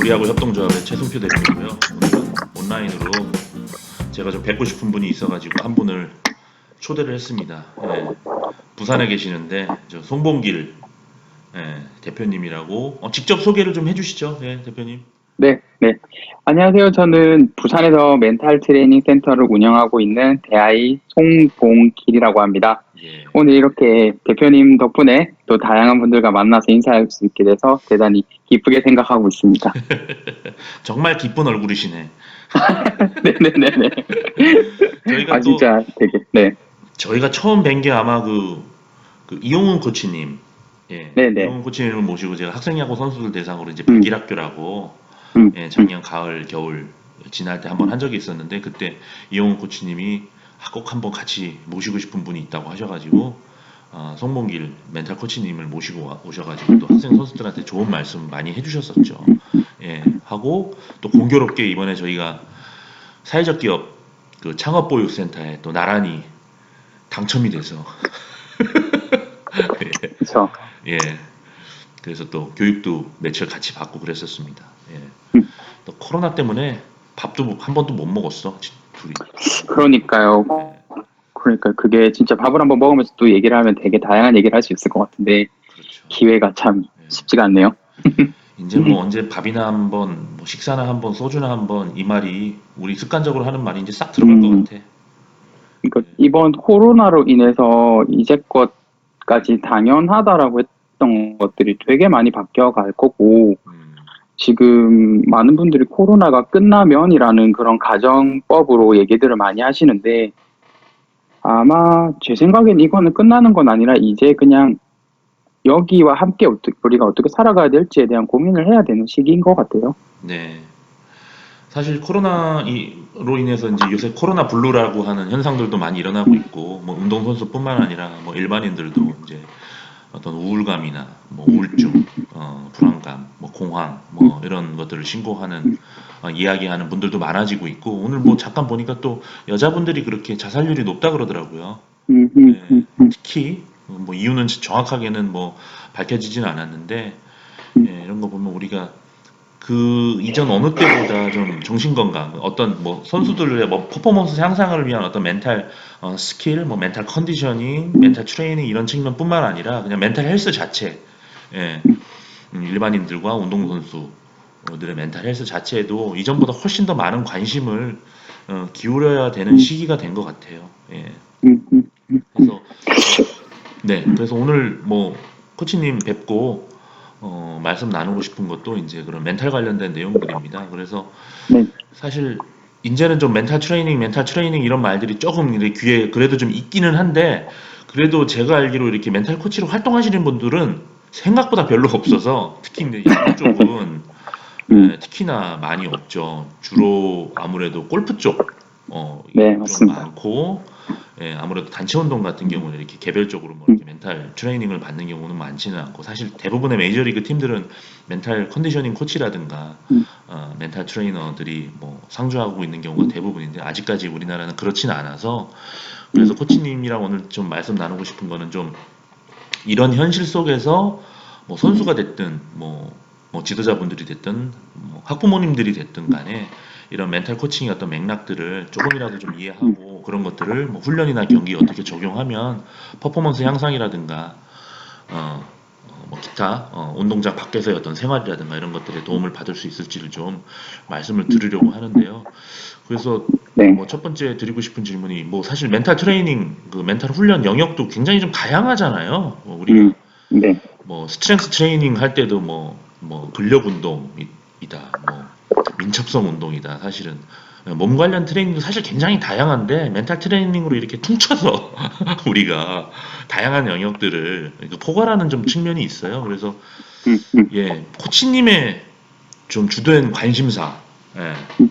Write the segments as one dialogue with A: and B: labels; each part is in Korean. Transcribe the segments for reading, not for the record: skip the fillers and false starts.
A: 우리하고 협동조합의 최승표 대표이고요. 오늘은 온라인으로 제가 좀 뵙고 싶은 분이 있어가지고 한 분을 초대를 했습니다. 예, 부산에 계시는데 저 송봉길 대표님이라고 직접 소개를 좀 해주시죠. 예, 대표님.
B: 네, 네. 안녕하세요. 저는 부산에서 멘탈 트레이닝 센터를 운영하고 있는 대아이 송봉길이라고 합니다.
A: 예,
B: 오늘 이렇게 대표님 덕분에 또 다양한 분들과 만나서 인사할 수 있게 돼서 대단히 기쁘게 생각하고 있습니다.
A: 정말 기쁜 얼굴이시네.
B: 네네네네.
A: 저희가
B: 아,
A: 또
B: 진짜 되게, 네.
A: 저희가 처음 뵌 게 아마 그 이용훈 코치님,
B: 네네.
A: 이용훈 코치님을 모시고 제가 학생야구 선수들 대상으로 이제
B: 음,
A: 백일학교라고
B: 음, 음,
A: 작년 가을 겨울 지날 때 한번 한 적이 있었는데 그때 이용훈 코치님이 꼭 한번 같이 모시고 싶은 분이 있다고 하셔가지고 송봉길 멘탈 코치님을 모시고 오셔가지고 또 학생 선수들한테 좋은 말씀 많이 해주셨었죠. 하고 또 공교롭게 이번에 저희가 사회적 기업 그 창업보육센터에 또 나란히 당첨이 돼서
B: 그쵸.
A: 예, 그래서 또 교육도 며칠 같이 받고 그랬었습니다. 예.
B: 음,
A: 또 코로나 때문에 밥도 한 번도 못 먹었어, 둘이.
B: 그러니까요. 그러니까 그게 진짜 밥을 한번 먹으면서 또 얘기를 하면 되게 다양한 얘기를 할 수 있을 것 같은데
A: 그렇죠.
B: 기회가 참
A: 예.
B: 쉽지가 않네요.
A: 이제 뭐 언제 밥이나 한번, 뭐 식사나 한번, 소주나 한번 이 말이 우리 습관적으로 하는 말이 이제 싹 들어갈 것
B: 음,
A: 같아.
B: 그러니까 이번 코로나로 인해서 이제껏까지 당연하다라고 했던 것들이 되게 많이 바뀌어 갈 거고,
A: 음,
B: 지금 많은 분들이 코로나가 끝나면이라는 그런 가정법으로 얘기들을 많이 하시는데, 아마 제 생각엔 이거는 끝나는 건 아니라 이제 그냥 여기와 함께 우리가 어떻게 살아가야 될지에 대한 고민을 해야 되는 시기인 것 같아요.
A: 네. 사실 코로나로 인해서 이제 요새 코로나 블루라고 하는 현상들도 많이 일어나고
B: 음,
A: 있고, 뭐 운동선수뿐만 아니라 뭐 일반인들도 이제 어떤 우울감이나 뭐
B: 음,
A: 우울증, 불안감, 뭐 공황,
B: 음,
A: 뭐 이런 것들을 신고하는
B: 음,
A: 이야기하는 분들도 많아지고 있고 오늘 뭐 잠깐 보니까 또 여자분들이 그렇게 자살률이 높다 그러더라고요.
B: 음, 음,
A: 예,
B: 음, 음,
A: 특히 뭐 이유는 정확하게는 뭐 밝혀지진 않았는데
B: 음,
A: 이런 거 보면 우리가 그 이전 어느 때보다 좀 정신 건강, 어떤 뭐 선수들의 뭐 퍼포먼스 향상을 위한 어떤 멘탈 스킬, 뭐 멘탈 컨디셔닝,
B: 음,
A: 멘탈 트레이닝 이런 측면뿐만 아니라 그냥 멘탈 헬스 자체, 예, 일반인들과 운동선수들의 멘탈 헬스 자체에도 이전보다 훨씬 더 많은 관심을 기울여야 되는
B: 음,
A: 시기가 된 것 같아요. 예.
B: 음,
A: 그래서 네, 그래서 오늘 뭐 코치님 뵙고 말씀 나누고 싶은 것도 이제 그런 멘탈 관련된 내용들입니다. 그래서
B: 네.
A: 사실 이제는 좀 멘탈 트레이닝 이런 말들이 조금 이렇게 귀에 그래도 좀 있기는 한데 그래도 제가 알기로 이렇게 멘탈 코치로 활동하시는 분들은 생각보다 별로 없어서 특히 이제 야구 쪽은
B: 음,
A: 특히나 많이 없죠. 주로 아무래도 골프 쪽
B: 네,
A: 좀
B: 맞습니다.
A: 많고 아무래도 단체 운동 같은
B: 음,
A: 경우는 이렇게 개별적으로 뭐
B: 음,
A: 이렇게 멘탈 트레이닝을 받는 경우는 많지는 않고 사실 대부분의 메이저리그 팀들은 멘탈 컨디셔닝 코치라든가
B: 음,
A: 멘탈 트레이너들이 뭐 상주하고 있는 경우가
B: 음,
A: 대부분인데 아직까지 우리나라는 그렇지는 않아서 그래서
B: 음,
A: 코치님이랑 오늘 좀 말씀 나누고 싶은 거는 좀 이런 현실 속에서 뭐 선수가 됐든 뭐 지도자분들이 됐든 뭐 학부모님들이 됐든 간에 이런 멘탈 코칭의 어떤 맥락들을 조금이라도 좀
B: 음,
A: 이해하고 그런 것들을 뭐 훈련이나 경기에 어떻게 적용하면 퍼포먼스 향상이라든가 뭐 기타 운동장 밖에서의 어떤 생활이라든가 이런 것들에 도움을 받을 수 있을지를 좀 말씀을 드리려고 하는데요. 그래서
B: 네,
A: 뭐 첫 번째 드리고 싶은 질문이 뭐 사실 멘탈 트레이닝 그 멘탈 훈련 영역도 굉장히 좀 다양하잖아요.
B: 음,
A: 우리가
B: 네,
A: 뭐 스트렝스 트레이닝 할 때도 뭐 근력 운동이다 뭐 민첩성 운동이다 사실은 몸 관련 트레이닝도 사실 굉장히 다양한데 멘탈 트레이닝으로 이렇게 퉁쳐서 우리가 다양한 영역들을 이렇게 포괄하는 좀 측면이 있어요. 그래서
B: 음, 음,
A: 코치님의 좀 주된 관심사가
B: 음,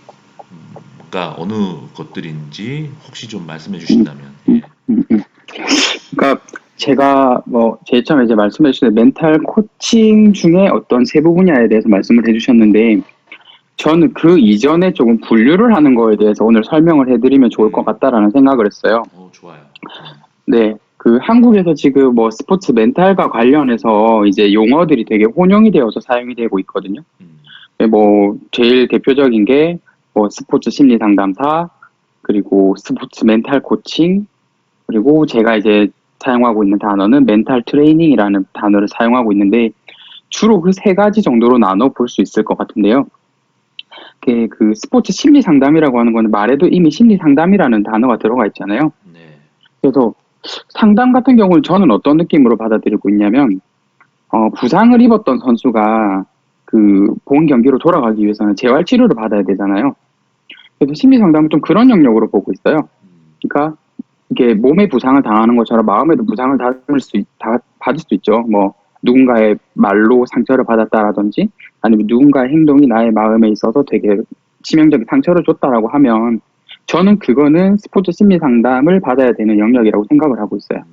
A: 어느 것들인지 혹시 좀 말씀해
B: 음,
A: 주신다면
B: 음, 음. 그러니까 제가 뭐 제일 처음에 이제 말씀해 주신 멘탈 코칭 중에 어떤 세부 분야에 대해서 말씀을 해주셨는데 저는 그 이전에 조금 분류를 하는 거에 대해서 오늘 설명을 해드리면 좋을 것
A: 음,
B: 같다라는 생각을 했어요.
A: 좋아요.
B: 네, 그 한국에서 지금 뭐 스포츠 멘탈과 관련해서 이제 용어들이 되게 혼용이 되어서 사용이 되고 있거든요.
A: 음,
B: 뭐 제일 대표적인 게 뭐 스포츠 심리 상담사, 그리고 스포츠 멘탈 코칭, 그리고 제가 이제 사용하고 있는 단어는 멘탈 트레이닝이라는 단어를 사용하고 있는데 주로 그 세 가지 정도로 나눠 볼 수 있을 것 같은데요. 그 스포츠 심리 상담이라고 하는 거는 말에도 이미 심리 상담이라는 단어가 들어가 있잖아요.
A: 네.
B: 그래서 상담 같은 경우는 저는 어떤 느낌으로 받아들이고 있냐면, 부상을 입었던 선수가 그 본 경기로 돌아가기 위해서는 재활 치료를 받아야 되잖아요. 그래서 심리 상담은 좀 그런 영역으로 보고 있어요. 그러니까 이게 몸에 부상을 당하는 것처럼 마음에도 부상을 받을 수 있죠. 뭐 누군가의 말로 상처를 받았다라든지 아니면 누군가의 행동이 나의 마음에 있어서 되게 치명적인 상처를 줬다라고 하면 저는 그거는 스포츠 심리 상담을 받아야 되는 영역이라고 생각을 하고 있어요.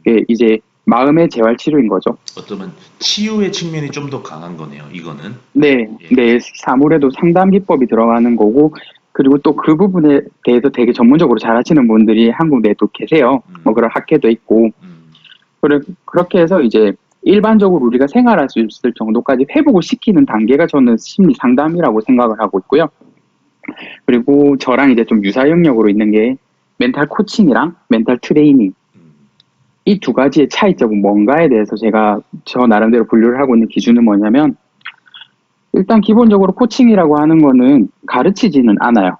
B: 이게 이제 마음의 재활 치료인 거죠.
A: 어쩌면 치유의 측면이 좀 더 강한 거네요. 이거는.
B: 네,
A: 예.
B: 네, 사물에도 상담 기법이 들어가는 거고, 그리고 또 그 부분에 대해서 되게 전문적으로 잘 하시는 분들이 한국 내에도 계세요. 뭐 그런 학회도 있고, 그렇게 해서 이제 일반적으로 우리가 생활할 수 있을 정도까지 회복을 시키는 단계가 저는 심리 상담이라고 생각을 하고 있고요. 그리고 저랑 이제 좀 유사 영역으로 있는 게 멘탈 코칭이랑 멘탈 트레이닝. 이 두 가지의 차이점은 뭔가에 대해서 제가 저 나름대로 분류를 하고 있는 기준은 뭐냐면, 일단 기본적으로 코칭이라고 하는 거는 가르치지는 않아요.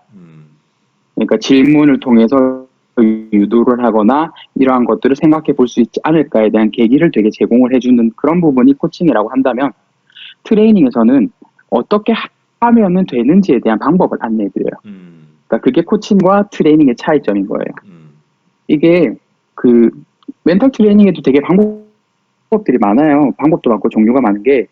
B: 그러니까 질문을 통해서 유도를 하거나 이러한 것들을 생각해 볼 수 있지 않을까에 대한 계기를 되게 제공을 해주는 그런 부분이 코칭이라고 한다면, 트레이닝에서는 어떻게 하면은 되는지에 대한 방법을 안내해드려요. 그러니까 그게 코칭과 트레이닝의 차이점인 거예요. 이게 그 멘탈 트레이닝에도 되게 방법들이 많아요. 방법도 많고 종류가 많은 게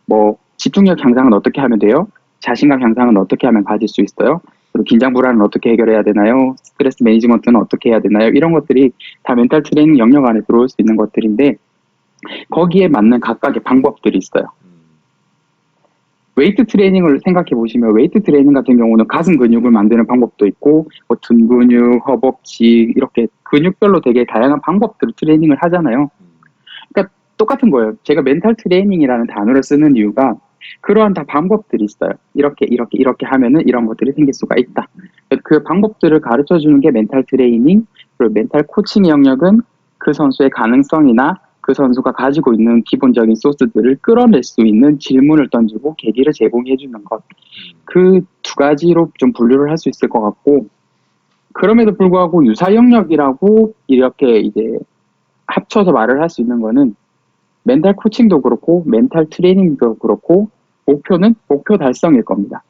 B: 뭐 집중력 향상은 어떻게 하면 돼요? 자신감 향상은 어떻게 하면 가질 수 있어요? 그리고 긴장 불안은 어떻게 해결해야 되나요? 스트레스 매니지먼트는 어떻게 해야 되나요? 이런 것들이 다 멘탈 트레이닝 영역 안에 들어올 수 있는 것들인데 거기에 맞는 각각의 방법들이 있어요. 웨이트 트레이닝을 생각해 보시면 웨이트 트레이닝 같은 경우는 가슴 근육을 만드는 방법도 있고 뭐 등 근육, 허벅지 이렇게 근육별로 되게 다양한 방법들을 트레이닝을 하잖아요. 그러니까 똑같은 거예요. 제가 멘탈 트레이닝이라는 단어를 쓰는 이유가 그러한 다 방법들이 있어요. 이렇게 하면은 이런 것들이 생길 수가 있다. 그 방법들을 가르쳐 주는 게 멘탈 트레이닝, 그리고 멘탈 코칭 영역은 그 선수의 가능성이나 그 선수가 가지고 있는 기본적인 소스들을 끌어낼 수 있는 질문을 던지고 계기를 제공해 주는 것. 그 두 가지로 좀 분류를 할 수 있을 것 같고, 그럼에도 불구하고 유사 영역이라고 이렇게 이제 합쳐서 말을 할 수 있는 거는 멘탈 코칭도 그렇고 멘탈 트레이닝도 그렇고 목표는 목표 달성일 겁니다.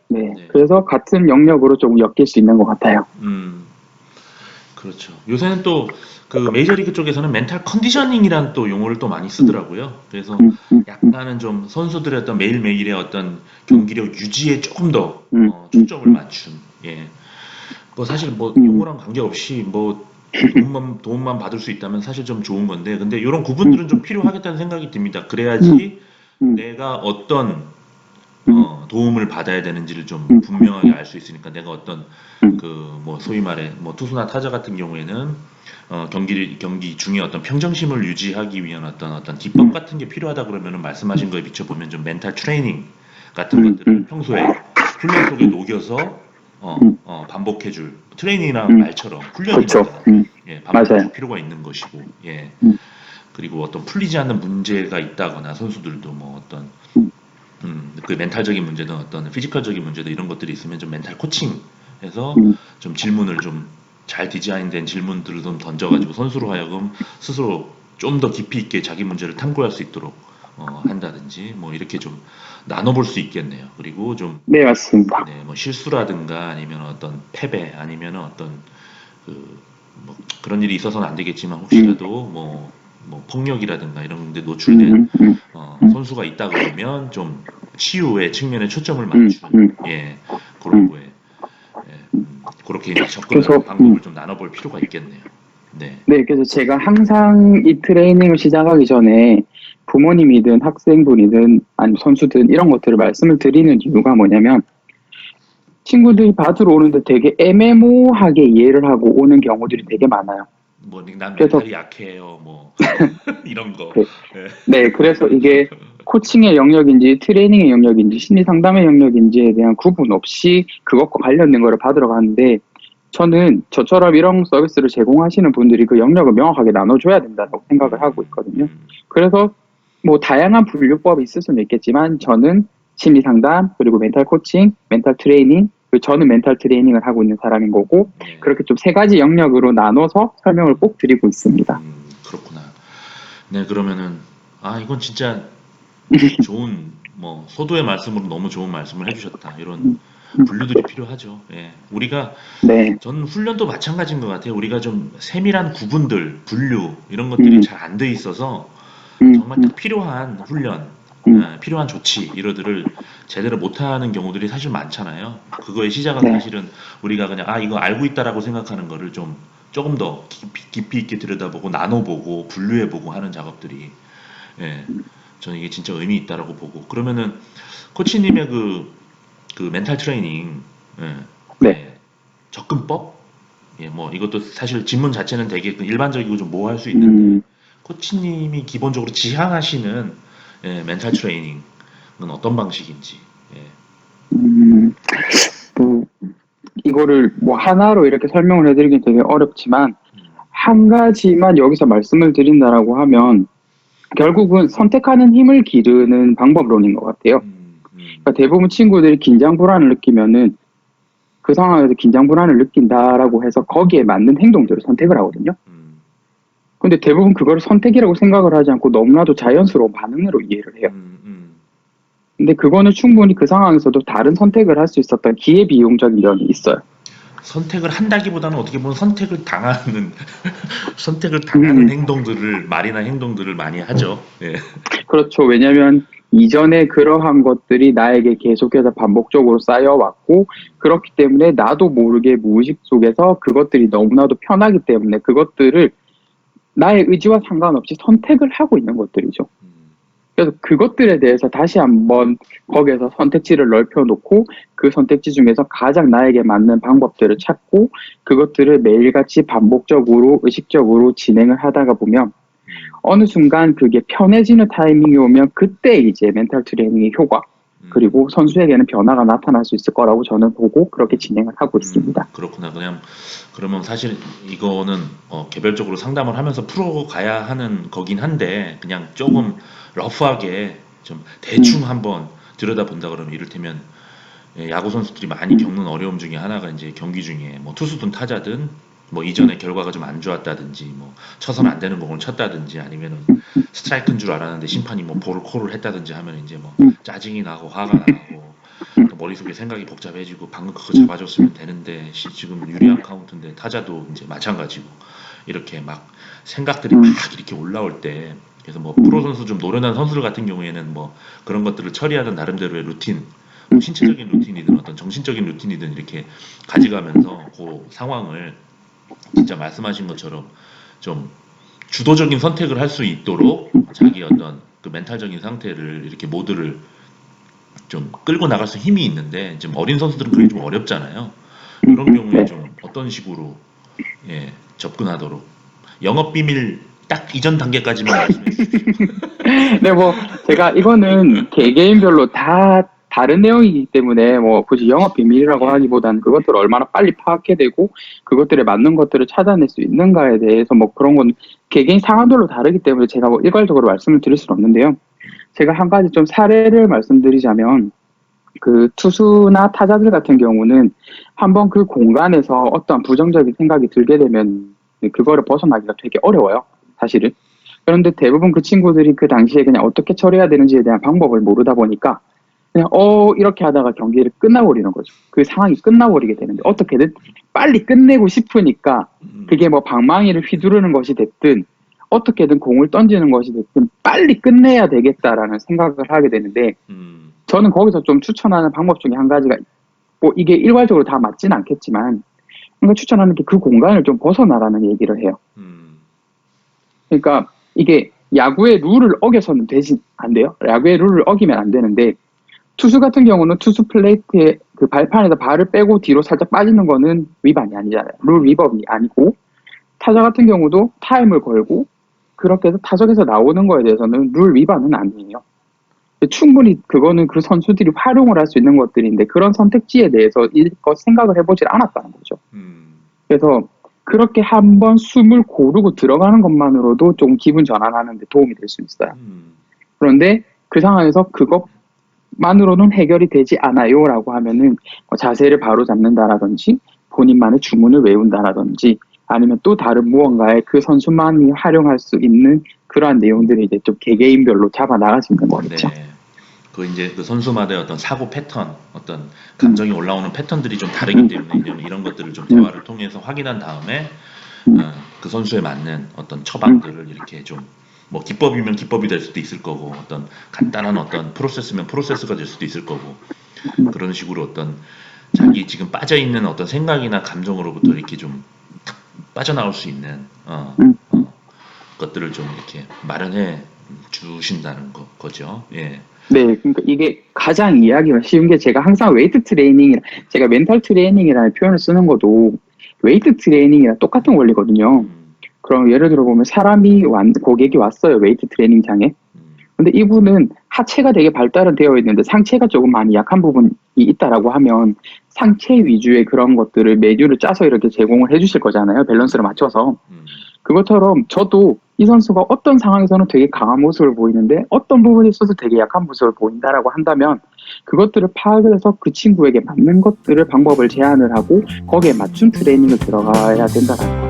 B: 네,
A: 네.
B: 그래서 같은 영역으로 조금 엮일 수 있는 것 같아요.
A: 그렇죠. 요새는 또 그 메이저리그 쪽에서는 멘탈 컨디셔닝이라는 또 용어를 또 많이 쓰더라고요. 그래서 약간은 좀 선수들의 어떤 매일매일의 어떤 경기력 유지에 조금 더 초점을 맞춘. 예. 뭐 사실 뭐 용어랑 관계없이 뭐 도움만 받을 수 있다면 사실 좀 좋은 건데, 근데 이런 구분들은 좀 필요하겠다는 생각이 듭니다. 그래야지 내가 어떤 도움을 받아야 되는지를 좀 분명하게 알 수 있으니까, 내가 어떤 그 뭐 소위 말해 뭐 투수나 타자 같은 경우에는 경기 중에 어떤 평정심을 유지하기 위한 어떤 기법 같은 게 필요하다 그러면은 말씀하신 거에 비춰보면 좀 멘탈 트레이닝 같은 것들을 평소에 훈련 속에 녹여서 반복해줄 트레이닝이라는 말처럼
B: 그렇죠.
A: 훈련이니까 예, 반복해줄
B: 맞아요.
A: 필요가 있는 것이고, 예. 그리고 어떤 풀리지 않는 문제가 있다거나 선수들도 뭐 어떤 그 멘탈적인 문제든 어떤 피지컬적인 문제든 이런 것들이 있으면 좀 멘탈 코칭해서 좀 질문을 좀 잘 디자인된 질문들을 좀 던져가지고 선수로 하여금 스스로 좀 더 깊이 있게 자기 문제를 탐구할 수 있도록 한다든지 뭐 이렇게 좀 나눠볼 수 있겠네요. 그리고 좀
B: 네, 맞습니다.
A: 네, 뭐 실수라든가 아니면 어떤 패배 아니면 어떤 뭐 그런 일이 있어서는 안 되겠지만 혹시라도 뭐 폭력이라든가 이런 데 노출된 선수가 있다 그러면 좀 치유의 측면에 초점을 맞춘 예, 그런 거에 그렇게 이제 접근하는
B: 그래서
A: 방법을 좀 나눠볼 필요가 있겠네요. 네.
B: 네, 그래서 제가 항상 이 트레이닝을 시작하기 전에 부모님이든 학생분이든 아니면 선수든 이런 것들을 말씀을 드리는 이유가 뭐냐면 친구들이 받으러 오는데 되게 애매모호하게 이해를 하고 오는 경우들이 되게 많아요.
A: 뭐 난
B: 그래서
A: 멘탈이 약해요. 뭐 이런 거.
B: 그,
A: 네.
B: 네, 그래서 이게 코칭의 영역인지 트레이닝의 영역인지 심리 상담의 영역인지에 대한 구분 없이 그것과 관련된 거를 받으러 가는데 저는 저처럼 이런 서비스를 제공하시는 분들이 그 영역을 명확하게 나눠줘야 된다고 생각을 하고 있거든요. 그래서 뭐 다양한 분류법이 있을 수는 있겠지만 저는 심리 상담 그리고 멘탈 코칭, 멘탈 트레이닝 그리고 저는 멘탈 트레이닝을 하고 있는 사람인 거고
A: 네.
B: 그렇게 좀 세 가지 영역으로 나눠서 설명을 꼭 드리고 있습니다.
A: 그렇구나. 네, 그러면은 이건 진짜 좋은 뭐 소도의 말씀으로 너무 좋은 말씀을 해주셨다. 이런 분류들이 필요하죠. 예. 우리가
B: 네,
A: 전 훈련도 마찬가지인 것 같아요. 우리가 좀 세밀한 구분들, 분류 이런 것들이 잘 안 돼 있어서 정말 딱 필요한 훈련, 필요한 조치 이러들을 제대로 못하는 경우들이 사실 많잖아요. 그거의 시작은
B: 네,
A: 사실은 우리가 그냥 이거 알고 있다라고 생각하는 거를 좀 조금 더 깊이 있게 들여다보고 나눠보고 분류해보고 하는 작업들이 예, 저는 이게 진짜 의미 있다라고 보고 그러면은 코치님의 그 멘탈 트레이닝 예,
B: 네.
A: 예, 접근법 뭐 이것도 사실 질문 자체는 되게 일반적이고 좀 모호할 수 있는데 코치님이 기본적으로 지향하시는 멘탈 트레이닝은 어떤 방식인지 예.
B: 음, 그, 이거를 뭐 하나로 이렇게 설명을 해드리긴 되게 어렵지만 한 가지만 여기서 말씀을 드린다라고 하면 결국은 선택하는 힘을 기르는 방법론인 것 같아요. 그러니까 대부분 친구들이 긴장 불안을 느끼면은 그 상황에서 긴장 불안을 느낀다라고 해서 거기에 맞는 행동들을 선택을 하거든요. 근데 대부분 그걸 선택이라고 생각을 하지 않고 너무나도 자연스러운 반응으로 이해를 해요. 근데 그거는 충분히 그 상황에서도 다른 선택을 할 수 있었던 기회비용적인 면이 있어요.
A: 선택을 한다기보다는 어떻게 보면 선택을 당하는 행동들을 말이나 행동들을 많이 하죠. 예.
B: 그렇죠. 왜냐하면 이전에 그러한 것들이 나에게 계속해서 반복적으로 쌓여왔고 그렇기 때문에 나도 모르게 무의식 속에서 그것들이 너무나도 편하기 때문에 그것들을 나의 의지와 상관없이 선택을 하고 있는 것들이죠. 그래서 그것들에 대해서 다시 한번 거기에서 선택지를 넓혀놓고 그 선택지 중에서 가장 나에게 맞는 방법들을 찾고 그것들을 매일같이 반복적으로 의식적으로 진행을 하다가 보면 어느 순간 그게 편해지는 타이밍이 오면 그때 이제 멘탈 트레이닝의 효과 그리고 선수에게는 변화가 나타날 수 있을 거라고 저는 보고 그렇게 진행을 하고 있습니다.
A: 그렇구나. 그러면 사실 이거는 개별적으로 상담을 하면서 풀어가야 하는 거긴 한데 그냥 조금 러프하게 좀 대충 한번 들여다본다 그러면 이를테면 야구 선수들이 많이 겪는 어려움 중에 하나가 이제 경기 중에 뭐 투수든 타자든 뭐 이전에 결과가 좀 안 좋았다든지 뭐 쳐서는 안 되는 공을 쳤다든지 아니면은 스트라이크인 줄 알았는데 심판이 뭐 볼을 콜을 했다든지 하면 이제 뭐 짜증이 나고 화가 나고 또 머릿속에 생각이 복잡해지고 방금 그거 잡아줬으면 되는데 지금 유리한 카운트인데 타자도 이제 마찬가지고 이렇게 막 생각들이 막 이렇게 올라올 때 그래서 뭐 프로 선수 좀 노련한 선수들 같은 경우에는 뭐 그런 것들을 처리하는 나름대로의 루틴 뭐 신체적인 루틴이든 어떤 정신적인 루틴이든 이렇게 가져가면서 그 상황을 진짜 말씀하신 것처럼 좀 주도적인 선택을 할 수 있도록 자기 어떤 그 멘탈적인 상태를 이렇게 모두를 좀 끌고 나갈 수 힘이 있는데 좀 어린 선수들은 그게 좀 어렵잖아요. 그런 경우에 좀 어떤 식으로 접근하도록 영업 비밀 딱 이전 단계까지만 말씀해 주십시오.
B: 네, 뭐 제가 이거는 개개인별로 다 다른 내용이기 때문에 뭐 굳이 영업 비밀이라고 하기보다는 그것들을 얼마나 빨리 파악해내고 그것들에 맞는 것들을 찾아낼 수 있는가에 대해서 뭐 그런 건 개개인 상황별로 다르기 때문에 제가 뭐 일괄적으로 말씀을 드릴 수는 없는데요. 제가 한 가지 좀 사례를 말씀드리자면 그 투수나 타자들 같은 경우는 한번 그 공간에서 어떤 부정적인 생각이 들게 되면 그거를 벗어나기가 되게 어려워요, 사실은. 그런데 대부분 그 친구들이 그 당시에 그냥 어떻게 처리해야 되는지에 대한 방법을 모르다 보니까 그냥 이렇게 하다가 경기를 끝나버리는 거죠. 그 상황이 끝나버리게 되는데 어떻게든 빨리 끝내고 싶으니까 그게 뭐 방망이를 휘두르는 것이 됐든 어떻게든 공을 던지는 것이 됐든 빨리 끝내야 되겠다라는 생각을 하게 되는데 저는 거기서 좀 추천하는 방법 중에 한 가지가 뭐 이게 일괄적으로 다 맞지는 않겠지만 뭔가 추천하는 게 그 공간을 좀 벗어나라는 얘기를 해요. 그러니까 이게 야구의 룰을 어겨서는 안 돼요. 야구의 룰을 어기면 안 되는데 투수 같은 경우는 투수 플레이트에 그 발판에서 발을 빼고 뒤로 살짝 빠지는 거는 위반이 아니잖아요. 룰 위반이 아니고 타자 같은 경우도 타임을 걸고 그렇게 해서 타석에서 나오는 거에 대해서는 룰 위반은 아니에요. 충분히 그거는 그 선수들이 활용을 할 수 있는 것들인데 그런 선택지에 대해서 이것 생각을 해보질 않았다는 거죠. 그래서 그렇게 한번 숨을 고르고 들어가는 것만으로도 좀 기분 전환하는 데 도움이 될 수 있어요. 그런데 그 상황에서 그것만으로는 해결이 되지 않아요라고 하면은 자세를 바로 잡는다라든지 본인만의 주문을 외운다라든지 아니면 또 다른 무언가에 그 선수만이 활용할 수 있는 그러한 내용들을 이제 좀 개개인별로 잡아 나갈 수 있는 거겠죠.
A: 네. 그 이제 그 선수마다의 어떤 사고 패턴, 어떤 감정이 올라오는 패턴들이 좀 다르기 때문에 이런 것들을 좀 대화를 통해서 확인한 다음에 그 선수에 맞는 어떤 처방들을 이렇게 좀 뭐 기법이면 기법이 될 수도 있을 거고 어떤 간단한 어떤 프로세스면 프로세스가 될 수도 있을 거고 그런 식으로 어떤 자기 지금 빠져 있는 어떤 생각이나 감정으로부터 이렇게 좀 탁 빠져나올 수 있는 것들을 좀 이렇게 마련해 주신다는 거죠. 예.
B: 네, 그러니까 이게 가장 이해하기가 쉬운 게 제가 항상 웨이트 트레이닝, 제가 멘탈 트레이닝이라는 표현을 쓰는 것도 웨이트 트레이닝이랑 똑같은 원리거든요. 그럼 예를 들어 보면 고객이 왔어요, 웨이트 트레이닝장에. 근데 이분은 하체가 되게 발달은 되어 있는데 상체가 조금 많이 약한 부분이 있다라고 하면 상체 위주의 그런 것들을 메뉴를 짜서 이렇게 제공을 해주실 거잖아요, 밸런스를 맞춰서. 그것처럼 저도 이 선수가 어떤 상황에서는 되게 강한 모습을 보이는데 어떤 부분에 있어서 되게 약한 모습을 보인다라고 한다면 그것들을 파악을 해서 그 친구에게 맞는 것들을 방법을 제안을 하고 거기에 맞춘 트레이닝을 들어가야 된다라는 거예요.